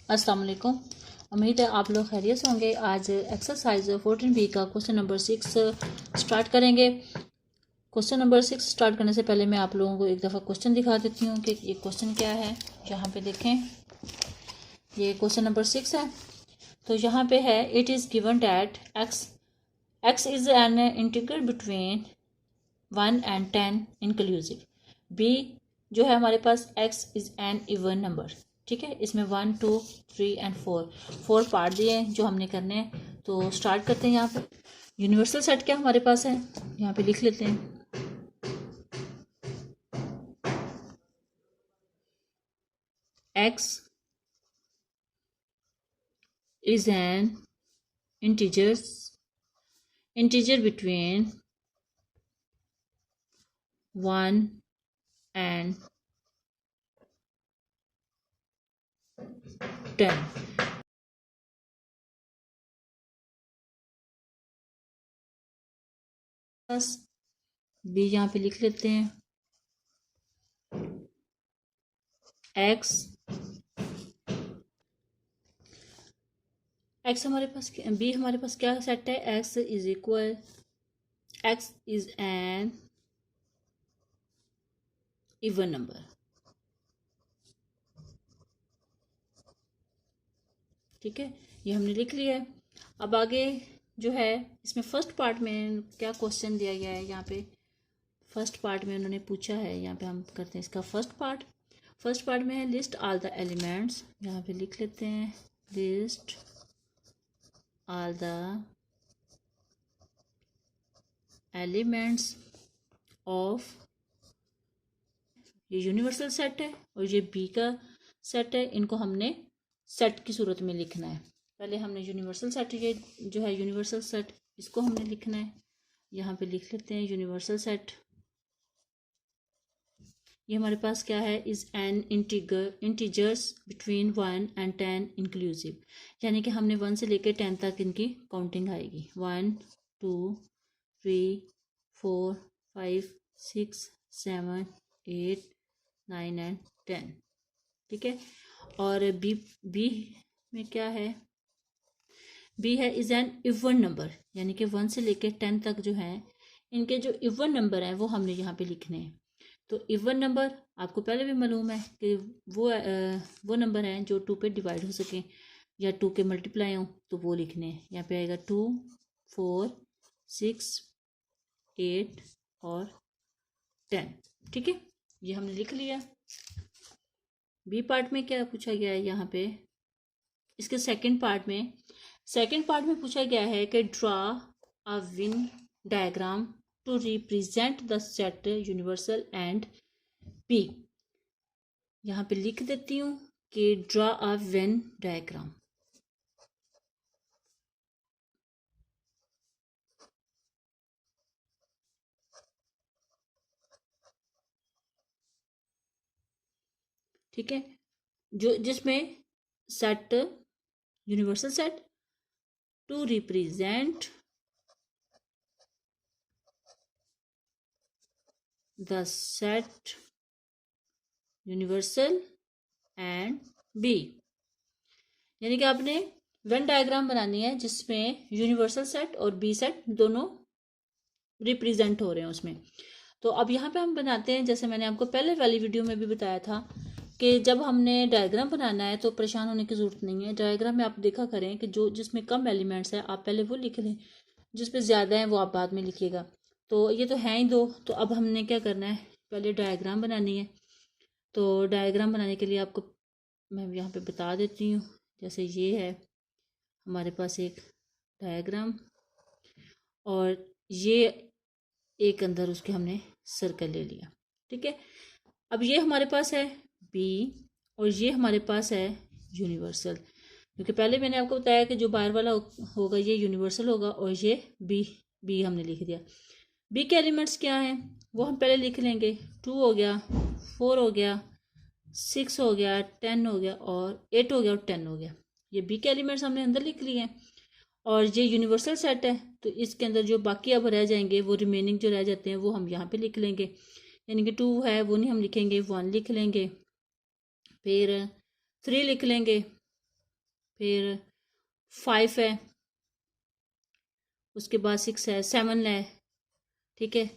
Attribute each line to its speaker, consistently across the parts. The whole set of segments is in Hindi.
Speaker 1: अस्सलाम वालेकुम। उम्मीद है आप लोग खैरियत से होंगे। आज एक्सरसाइज 14B का क्वेश्चन नंबर 6 स्टार्ट करेंगे। क्वेश्चन नंबर 6 स्टार्ट करने से पहले मैं आप लोगों को एक दफ़ा क्वेश्चन दिखा देती हूँ कि ये क्वेश्चन क्या है। यहाँ पे देखें, ये क्वेश्चन नंबर 6 है। तो यहाँ पे है, it is given that X is an integral between 1 and 10 inclusive. B जो है हमारे पास, X is an even number. ठीक है, इसमें 1 2 3 एंड 4 पार्ट दिए हैं जो हमने करने हैं। तो स्टार्ट करते हैं। यहाँ पे यूनिवर्सल सेट क्या हमारे पास है, यहाँ पे लिख लेते हैं। X is N integer between 1 and 10। बस बी यहाँ पे लिख लेते हैं। एक्स हमारे पास, बी हमारे पास क्या सेट है, x is an even number. ठीक है, ये हमने लिख लिया है। अब आगे जो है, इसमें फर्स्ट पार्ट में क्या क्वेश्चन दिया गया है। यहाँ पे फर्स्ट पार्ट में उन्होंने पूछा है, यहाँ पे हम करते हैं इसका फर्स्ट पार्ट में है लिस्ट ऑल द एलिमेंट्स। यहाँ पे लिख लेते हैं list all the elements of, ये यूनिवर्सल सेट है और ये बी का सेट है। इनको हमने सेट की सूरत में लिखना है। पहले हमने यूनिवर्सल सेट, ये जो है यूनिवर्सल सेट, इसको हमने लिखना है। यहाँ पे लिख लेते हैं यूनिवर्सल सेट। ये हमारे पास क्या है, is an integers between 1 and 10 inclusive. यानी कि हमने 1 से लेकर 10 तक इनकी काउंटिंग आएगी। 1 2 3 4 5 6 7 8 9 and 10। ठीक है, और बी में क्या है, बी है इज एन इवन नंबर। यानी कि 1 से लेकर 10 तक जो है, इनके जो इवन नंबर हैं वो हमने यहाँ पे लिखने हैं। तो इवन नंबर आपको पहले भी मालूम है कि वो नंबर हैं जो 2 पे डिवाइड हो सकें या 2 के मल्टीप्लाई हों, तो वो लिखने हैं। यहाँ पे आएगा 2 4 6 8 और 10। ठीक है, ये हमने लिख लिया। बी पार्ट में क्या पूछा गया है, यहाँ पे इसके सेकंड पार्ट में पूछा गया है कि draw a Venn diagram to represent the set universal and P. यहाँ पे लिख देती हूँ कि ड्रॉ अ वेन डायग्राम। ठीक है, जो जिसमें set universal set to represent the set universal and B. यानी कि आपने वेन डायग्राम बनानी है जिसमें यूनिवर्सल सेट और बी सेट दोनों रिप्रेजेंट हो रहे हैं उसमें। तो अब यहाँ पे हम बनाते हैं, जैसे मैंने आपको पहले वाली वीडियो में भी बताया था कि जब हमने डायग्राम बनाना है तो परेशान होने की ज़रूरत नहीं है। डायग्राम में आप देखा करें कि जो जिसमें कम एलिमेंट्स है आप पहले वो लिख लें, जिस पे ज़्यादा है वो आप बाद में लिखिएगा। तो ये तो हैं ही दो, तो अब हमने क्या करना है, पहले डायग्राम बनानी है। तो डायग्राम बनाने के लिए आपको मैं यहाँ पे बता देती हूँ। जैसे ये है हमारे पास एक डायग्राम, और ये एक अंदर उसके हमने सर्कल ले लिया। ठीक है, अब ये हमारे पास है बी और ये हमारे पास है यूनिवर्सल। क्योंकि पहले मैंने आपको बताया कि जो बाहर वाला होगा ये यूनिवर्सल होगा और ये बी हमने लिख दिया। बी के एलिमेंट्स क्या हैं वो हम पहले लिख लेंगे। 2 हो गया, 4 हो गया, 6 हो गया, 10 हो गया और 8 हो गया और 10 हो गया। ये बी के एलिमेंट्स हमने अंदर लिख लिए हैं। और ये यूनिवर्सल सेट है, तो इसके अंदर जो बाकी अब रह जाएंगे, वो रिमेनिंग जो रह जाते हैं वो हम यहाँ पे लिख लेंगे। यानी कि 2 है वो नहीं हम लिखेंगे, 1 लिख लेंगे, फिर 3 लिख लेंगे, फिर 5 है, उसके बाद 6 है, 7 है, ठीक है,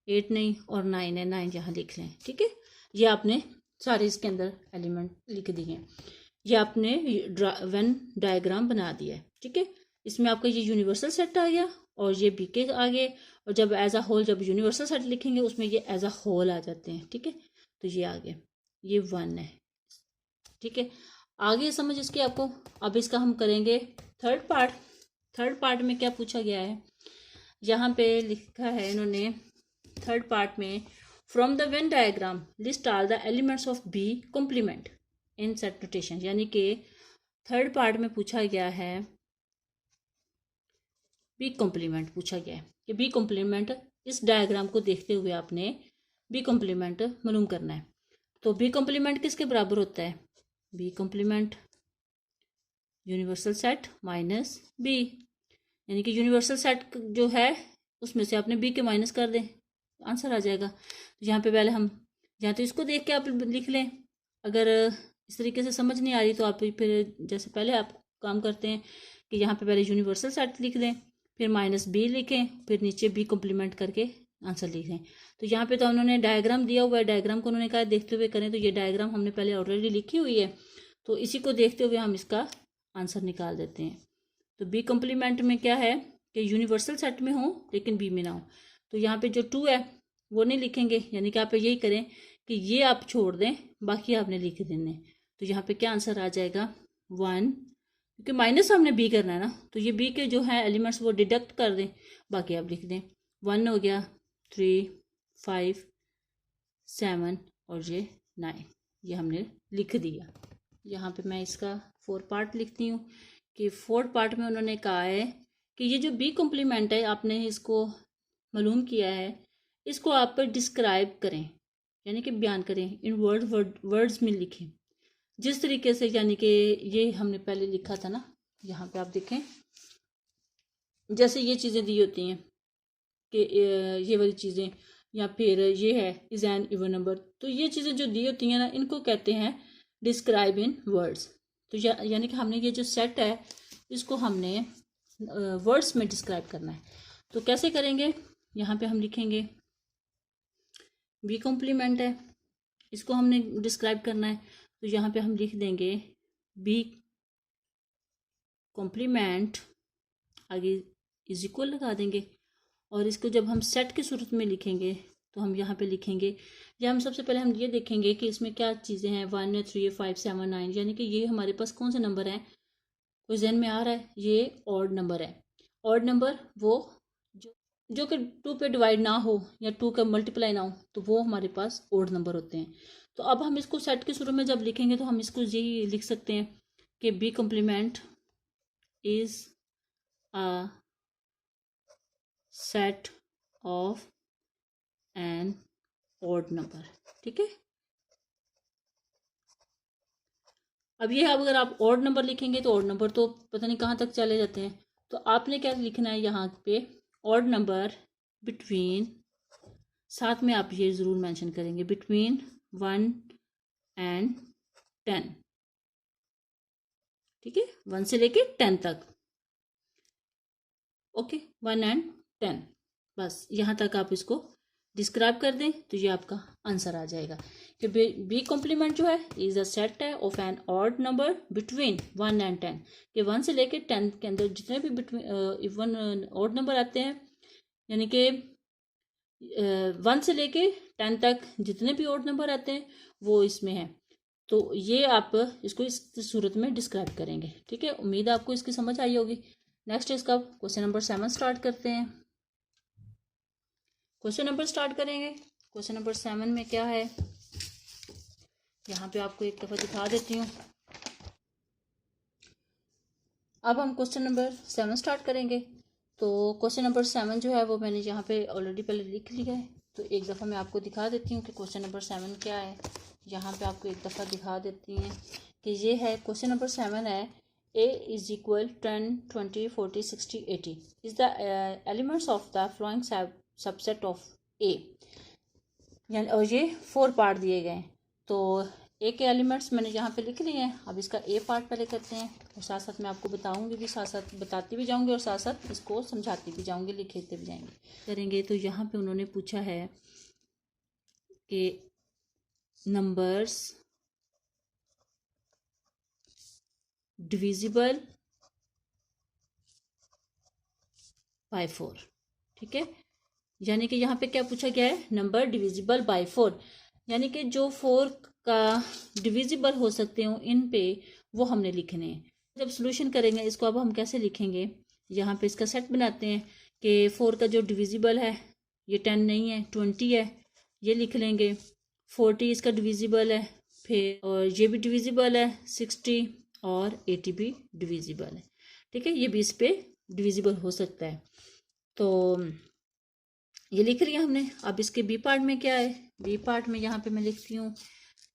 Speaker 1: 8 नहीं और 9 है, 9 यहाँ लिख लें, ठीक है। ये आपने सारे इसके अंदर एलिमेंट लिख दिए हैं। ये आपने वेन डायग्राम बना दिया है, ठीक है। इसमें आपका ये यूनिवर्सल सेट आ गया और ये बीके आ गए, और जब एज अ होल जब यूनिवर्सल सेट लिखेंगे उसमें ये एज अ होल आ जाते हैं, ठीक है। तो ये आ गया, ये 1 है, ठीक है। आगे समझ इसकी आपको। अब इसका हम करेंगे थर्ड पार्ट। थर्ड पार्ट में क्या पूछा गया है, यहाँ पे लिखा है इन्होंने थर्ड पार्ट में, from the Venn diagram list all the elements of B complement in set notation. यानी कि थर्ड पार्ट में पूछा गया है बी कॉम्प्लीमेंट पूछा गया है कि बी कॉम्प्लीमेंट, इस डायग्राम को देखते हुए आपने बी कॉम्प्लीमेंट मालूम करना है। तो बी कॉम्प्लीमेंट किसके बराबर होता है, B complement universal set minus B, यानी कि यूनिवर्सल सेट जो है उसमें से आपने बी के माइनस कर दें, आंसर आ जाएगा। तो यहाँ पे पहले हम, या तो इसको देख के आप लिख लें, अगर इस तरीके से समझ नहीं आ रही तो आप फिर जैसे पहले आप काम करते हैं कि यहाँ पे पहले यूनिवर्सल सेट लिख दें, फिर माइनस बी लिखें, फिर नीचे बी कॉम्प्लीमेंट करके आंसर लिखें। तो यहाँ पे तो उन्होंने डायग्राम दिया हुआ है, डायग्राम को उन्होंने कहा देखते हुए करें, तो ये डायग्राम हमने पहले ऑलरेडी लिखी हुई है, तो इसी को देखते हुए हम इसका आंसर निकाल देते हैं। तो बी कॉम्प्लीमेंट में क्या है कि यूनिवर्सल सेट में हो लेकिन बी में ना हो, तो यहाँ पे जो 2 है वो नहीं लिखेंगे, यानी कि आप यही करें कि ये आप छोड़ दें, बाकी आपने लिख देने। तो यहाँ पे क्या आंसर आ जाएगा 1, क्योंकि माइनस हमने बी करना है ना, तो ये बी के जो है एलिमेंट्स वो डिडक्ट कर दें, बाकी आप लिख दें। 1 हो गया, 3, 5, 7 और ये 9, ये हमने लिख दिया। यहाँ पे मैं इसका 4 पार्ट लिखती हूँ कि 4 पार्ट में उन्होंने कहा है कि ये जो बी कॉम्प्लीमेंट है आपने इसको मालूम किया है, इसको आप डिस्क्राइब करें, यानी कि बयान करें, इन वर्ड्स में लिखें जिस तरीके से, यानी कि ये हमने पहले लिखा था ना, यहाँ पे आप देखें जैसे ये चीज़ें दी होती हैं कि ये वाली चीज़ें, या फिर ये है इज एन इवन नंबर, तो ये चीज़ें जो दी होती हैं ना इनको कहते हैं डिस्क्राइब इन वर्ड्स। तो यानी कि हमने ये जो सेट है इसको हमने वर्ड्स में डिस्क्राइब करना है। तो कैसे करेंगे, यहाँ पे हम लिखेंगे बी कॉम्प्लीमेंट है, इसको हमने डिस्क्राइब करना है, तो यहाँ पे हम लिख देंगे बी कॉम्प्लीमेंट, आगे इज इक्वल लगा देंगे, और इसको जब हम सेट की सूरत में लिखेंगे तो हम यहाँ पे लिखेंगे, या हम सबसे पहले हम ये देखेंगे कि इसमें क्या चीज़ें हैं, 1, 3, 5, 7, 9, यानी कि ये हमारे पास कौन से नंबर हैं, कोई जहन में आ रहा है, ये ऑड नंबर है। ऑड नंबर वो जो कि 2 पे डिवाइड ना हो या 2 का मल्टीप्लाई ना हो, तो वो हमारे पास ऑड नंबर होते हैं। तो अब हम इसको सेट की सूरत में जब लिखेंगे तो हम इसको यही लिख सकते हैं कि B complement is a set of an odd number, ठीक है। अब ये अगर आप ऑड नंबर लिखेंगे तो ऑड नंबर तो पता नहीं कहाँ तक चले जाते हैं, तो आपने क्या लिखना है यहाँ पे, ऑड नंबर बिटवीन, साथ में आप ये ज़रूर मेंशन करेंगे बिटवीन 1 and 10, ठीक है, 1 से लेके 10 तक, ओके, 1 and 10, बस यहाँ तक आप इसको डिस्क्राइब कर दें तो ये आपका आंसर आ जाएगा कि बी कॉम्प्लीमेंट जो है इज अ सेट है of an odd number between 1 and 10, कि 1 से लेके 10 के अंदर जितने भी बिटवीन इवन ऑड नंबर आते हैं, यानी कि 1 से लेके 10 तक जितने भी ऑड नंबर आते हैं वो इसमें है। तो ये आप इसको इस सूरत में डिस्क्राइब करेंगे, ठीक है। उम्मीद है आपको इसकी समझ आई होगी। नेक्स्ट इसका क्वेश्चन नंबर 7 स्टार्ट करते हैं। क्वेश्चन नंबर स्टार्ट करेंगे। क्वेश्चन नंबर 7 में क्या है, यहाँ पे आपको एक दफ़ा दिखा देती हूँ। अब हम क्वेश्चन नंबर 7 स्टार्ट करेंगे। तो क्वेश्चन नंबर 7 जो है वो मैंने यहाँ पे ऑलरेडी पहले लिख लिया है, तो एक दफ़ा मैं आपको दिखा देती हूँ कि क्वेश्चन नंबर 7 क्या है। यहाँ पे आपको एक दफ़ा दिखा देती हैं कि ये है क्वेश्चन नंबर 7 है, a is equal 10, 20, 40, 60, 80 is the elements of the flowing subset of a, यानी और ये 4 पार्ट दिए गए हैं। तो ए के एलिमेंट्स मैंने यहाँ पे लिख लिए हैं। अब इसका ए पार्ट पहले करते हैं। और साथ साथ मैं आपको बताऊंगी भी, साथ साथ बताती भी जाऊंगी और साथ साथ इसको समझाती भी जाऊंगी, लिखते भी जाएंगे करेंगे। तो यहाँ पे उन्होंने पूछा है कि नंबर्स डिविजिबल बाय 4, ठीक है। यानी कि यहाँ पे क्या पूछा गया है, नंबर डिविजिबल बाय 4, यानी कि जो 4 का डिविजिबल हो सकते हो इन पे वो हमने लिखने हैं। जब सोल्यूशन करेंगे इसको, अब हम कैसे लिखेंगे, यहाँ पे इसका सेट बनाते हैं कि 4 का जो डिविजिबल है ये 10 नहीं है 20 है, ये लिख लेंगे। 40 इसका डिविजिबल है, फिर और ये भी डिविजिबल है 60, और 80 भी डिविजिबल है, ठीक है। ये भी इस पे डिविजिबल हो सकता है। तो ये लिख लिया हमने। अब इसके बी पार्ट में क्या है, बी पार्ट में यहाँ पे मैं लिखती हूँ,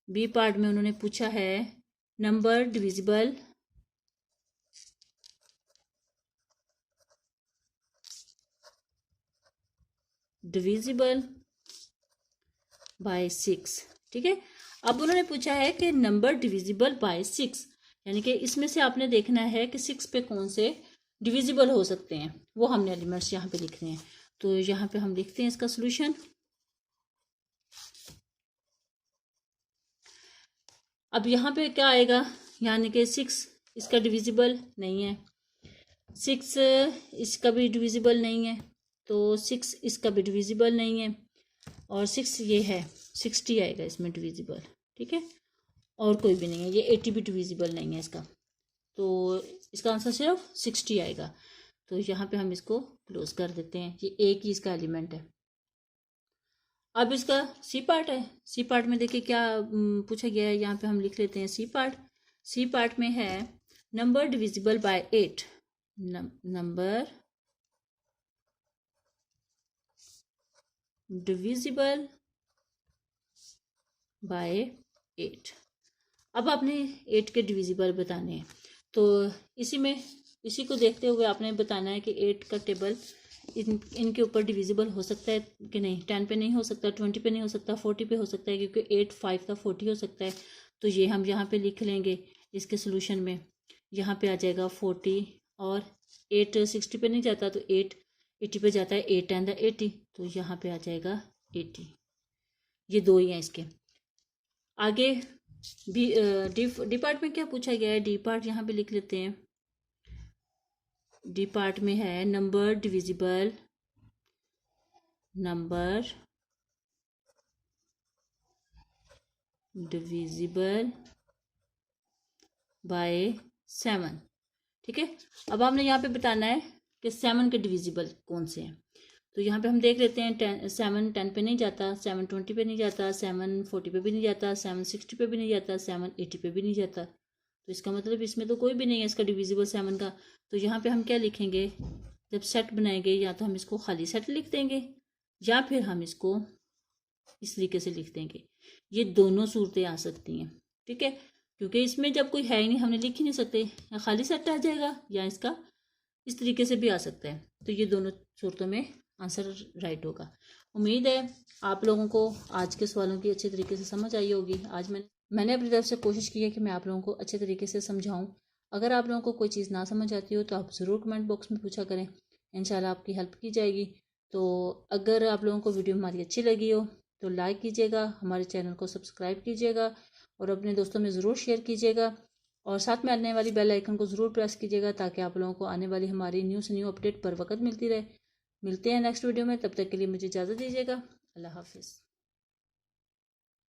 Speaker 1: बी पार्ट में उन्होंने पूछा है नंबर डिविजिबल बाय 6, ठीक है। अब उन्होंने पूछा है कि नंबर डिविजिबल बाय 6, यानी कि इसमें से आपने देखना है कि 6 पे कौन से डिविजिबल हो सकते हैं, वो हमने एलिमेंट्स यहाँ पे लिखने हैं। तो यहाँ पे हम लिखते हैं इसका सोल्यूशन। अब यहाँ पे क्या आएगा, यानी कि 6 इसका डिविजिबल नहीं है, 6 इसका भी डिविजिबल नहीं है, तो 6 इसका भी डिविजिबल नहीं है, और 6 ये है 60 आएगा इसमें डिविजिबल, ठीक है। और कोई भी नहीं है, ये 80 भी डिविजिबल नहीं है इसका, तो इसका आंसर सिर्फ 60 आएगा। तो यहाँ पे हम इसको क्लोज कर देते हैं, ये एक ही इसका एलिमेंट है। अब इसका सी पार्ट है, सी पार्ट में देखिए क्या पूछा गया है, यहाँ पे हम लिख लेते हैं सी पार्ट। सी पार्ट में है number divisible by 8, number divisible by 8। अब आपने 8 के डिविजिबल बताने हैं, तो इसी को देखते हुए आपने बताना है कि 8 का टेबल इनके ऊपर डिविजिबल हो सकता है कि नहीं। 10 पे नहीं हो सकता, 20 पे नहीं हो सकता, 40 पे हो सकता है, क्योंकि 8 5 का 40 हो सकता है। तो ये हम यहाँ पे लिख लेंगे इसके सोल्यूशन में। यहाँ पे आ जाएगा 40, और 8 60 पे नहीं जाता तो 8 80 पे जाता है, 8 10 80, तो यहाँ पे आ जाएगा 80। ये दो ही हैं इसके। आगे डी पार्ट में क्या पूछा गया है, डी पार्ट यहाँ पे लिख लेते हैं। डी पार्ट में है नंबर डिविजिबल बाय 7, ठीक है। अब हमने यहाँ पे बताना है कि 7 के डिविजिबल कौन से हैं। तो यहाँ पे हम देख लेते हैं, 7 10 पे नहीं जाता, 7 20 पे नहीं जाता, 7 40 पे भी नहीं जाता, 7 60 पे भी नहीं जाता, 7 80 पे भी नहीं जाता। तो इसका मतलब इसमें तो कोई भी नहीं है इसका डिविजिबल 7 का। तो यहाँ पे हम क्या लिखेंगे, जब सेट बनाएंगे या तो हम इसको खाली सेट लिख देंगे, या फिर हम इसको इस तरीके से लिख देंगे। ये दोनों सूरतें आ सकती हैं, ठीक है, क्योंकि इसमें जब कोई है ही नहीं, हमने लिख ही नहीं सकते, या खाली सेट आ जाएगा या इसका इस तरीके से भी आ सकता है। तो ये दोनों सूरतों में आंसर राइट होगा। उम्मीद है आप लोगों को आज के सवालों की अच्छे तरीके से समझ आई होगी। आज मैंने अपनी तरफ से कोशिश की है कि मैं आप लोगों को अच्छे तरीके से समझाऊं। अगर आप लोगों को कोई चीज़ ना समझ आती हो तो आप ज़रूर कमेंट बॉक्स में पूछा करें, इंशाल्लाह आपकी हेल्प की जाएगी। तो अगर आप लोगों को वीडियो हमारी अच्छी लगी हो तो लाइक कीजिएगा, हमारे चैनल को सब्सक्राइब कीजिएगा, और अपने दोस्तों में ज़रूर शेयर कीजिएगा, और साथ में आने वाली बेल आइकन को ज़रूर प्रेस कीजिएगा, ताकि आप लोगों को आने वाली हमारी न्यू से न्यू अपडेट पर वक्त मिलती रहे। मिलते हैं नेक्स्ट वीडियो में, तब तक के लिए मुझे इजाज़त दीजिएगा। अल्लाह हाफिज़।